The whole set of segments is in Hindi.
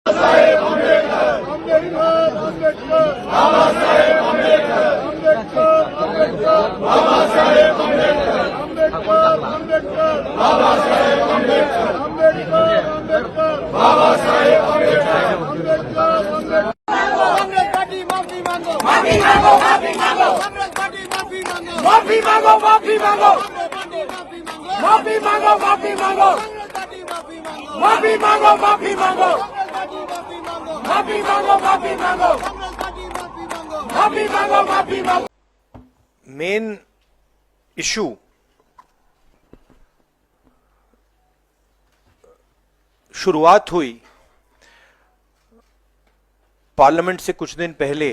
माफी मांगो, माफी मांगो, माफी मांगो, माफी मांगो, माफी मांगो, माफी मांगो, माफी मांगो, माफी मांगो, माफी मांगो, माफी मांगो। मेन इशू शुरुआत हुई पार्लियामेंट से कुछ दिन पहले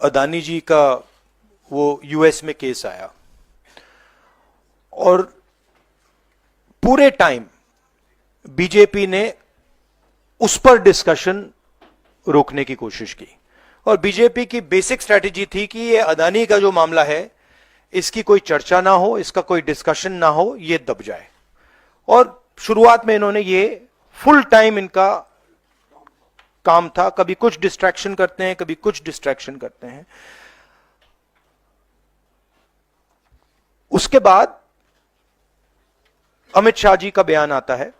अदानी जी का वो यूएस में केस आया और पूरे टाइम बीजेपी ने उस पर डिस्कशन रोकने की कोशिश की और बीजेपी की बेसिक स्ट्रैटेजी थी कि ये अदानी का जो मामला है इसकी कोई चर्चा ना हो, इसका कोई डिस्कशन ना हो, ये दब जाए। और शुरुआत में इन्होंने ये फुल टाइम इनका काम था, कभी कुछ डिस्ट्रैक्शन करते हैं, कभी कुछ डिस्ट्रैक्शन करते हैं। उसके बाद अमित शाह जी का बयान आता है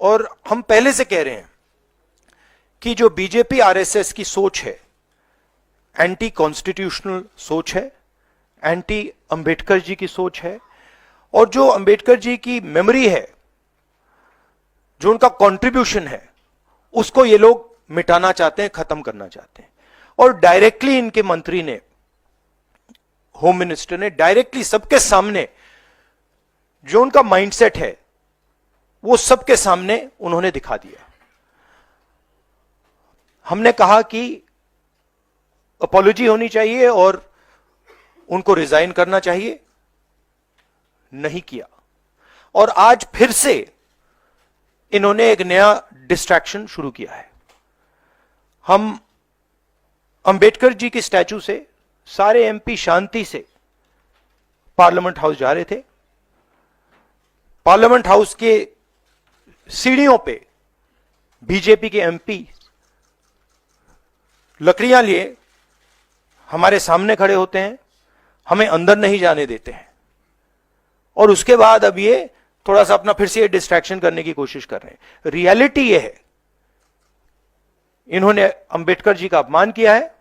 और हम पहले से कह रहे हैं कि जो बीजेपी आरएसएस की सोच है एंटी कॉन्स्टिट्यूशनल सोच है, एंटी अंबेडकर जी की सोच है और जो अंबेडकर जी की मेमोरी है, जो उनका कंट्रीब्यूशन है, उसको ये लोग मिटाना चाहते हैं, खत्म करना चाहते हैं। और डायरेक्टली इनके मंत्री ने, होम मिनिस्टर ने डायरेक्टली सबके सामने जो उनका माइंडसेट है वो सबके सामने उन्होंने दिखा दिया। हमने कहा कि अपॉलॉजी होनी चाहिए और उनको रिजाइन करना चाहिए, नहीं किया। और आज फिर से इन्होंने एक नया डिस्ट्रैक्शन शुरू किया है। हम अंबेडकर जी की स्टैचू से सारे एमपी शांति से पार्लियामेंट हाउस जा रहे थे। पार्लियामेंट हाउस के सीढ़ियों पे बीजेपी के एमपी लकड़ियां लिए हमारे सामने खड़े होते हैं, हमें अंदर नहीं जाने देते हैं और उसके बाद अब ये थोड़ा सा अपना फिर से डिस्ट्रैक्शन करने की कोशिश कर रहे हैं। रियलिटी ये है, इन्होंने अंबेडकर जी का अपमान किया है,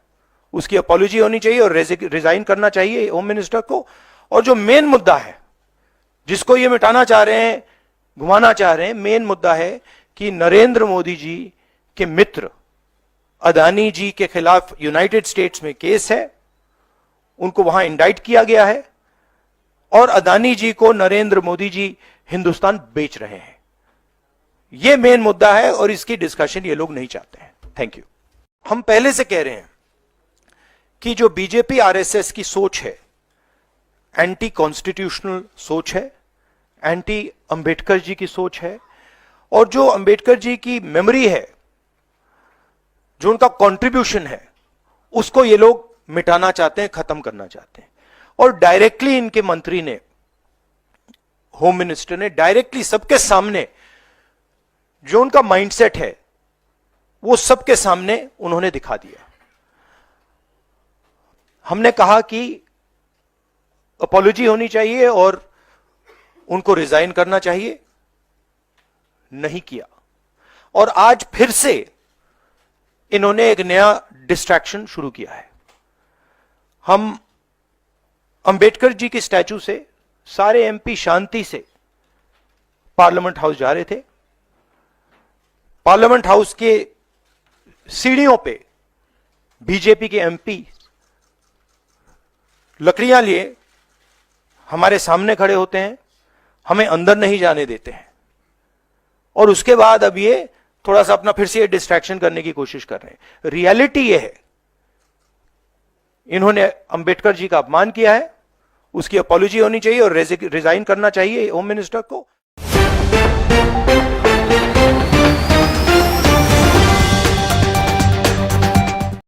उसकी अपॉलॉजी होनी चाहिए और रिजाइन करना चाहिए होम मिनिस्टर को। और जो मेन मुद्दा है जिसको ये मिटाना चाह रहे हैं, घुमाना चाह रहे हैं, मेन मुद्दा है कि नरेंद्र मोदी जी के मित्र अदानी जी के खिलाफ यूनाइटेड स्टेट्स में केस है, उनको वहां इंडाइट किया गया है और अदानी जी को नरेंद्र मोदी जी हिंदुस्तान बेच रहे हैं। यह मेन मुद्दा है और इसकी डिस्कशन ये लोग नहीं चाहते हैं। Thank you. हम पहले से कह रहे हैं कि जो बीजेपी आरएसएस की सोच है एंटी कॉन्स्टिट्यूशनल सोच है, एंटी अंबेडकर जी की सोच है और जो अंबेडकर जी की मेमोरी है, जो उनका कंट्रीब्यूशन है, उसको ये लोग मिटाना चाहते हैं, खत्म करना चाहते हैं। और डायरेक्टली इनके मंत्री ने, होम मिनिस्टर ने डायरेक्टली सबके सामने जो उनका माइंडसेट है वो सबके सामने उन्होंने दिखा दिया। हमने कहा कि अपॉलॉजी होनी चाहिए और उनको रिजाइन करना चाहिए, नहीं किया। और आज फिर से इन्होंने एक नया डिस्ट्रैक्शन शुरू किया है। हम अंबेडकर जी की स्टैचू से सारे एमपी शांति से पार्लियामेंट हाउस जा रहे थे। पार्लियामेंट हाउस के सीढ़ियों पे बीजेपी के एमपी लकड़ियां लिए हमारे सामने खड़े होते हैं, हमें अंदर नहीं जाने देते हैं और उसके बाद अब ये थोड़ा सा अपना फिर से डिस्ट्रैक्शन करने की कोशिश कर रहे हैं। रियलिटी ये है, इन्होंने अंबेडकर जी का अपमान किया है, उसकी अपॉलॉजी होनी चाहिए और रिजाइन करना चाहिए होम मिनिस्टर को।